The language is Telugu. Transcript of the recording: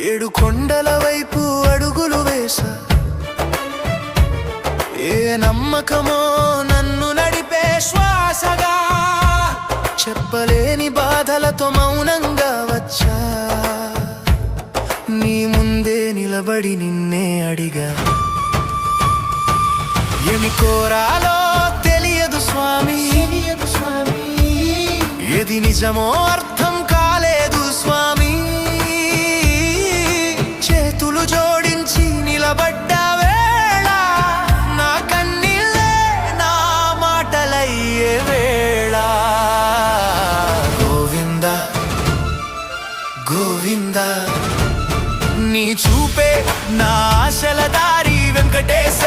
ఏడు కొండల వైపు అడుగులు వేసా, ఏ నమ్మకమో నన్ను నడిపే శ్వాసగా, చెప్పలేని బాధలతో మౌనంగా వచ్చా, నీ ముందే నిలబడి నిన్నే అడిగా. ఏమి కోరాలో తెలియదు స్వామి, ఏది నిజమో అర్థం కాలేదు స్వామి. చేతులు జోడించి నిలబడ్డ వేళ నా కన్నీళ్ళే నా మాటలయ్యే వేళ. గోవింద గోవింద నీ చూపే నా ఆశల దారి వెంకటేశ.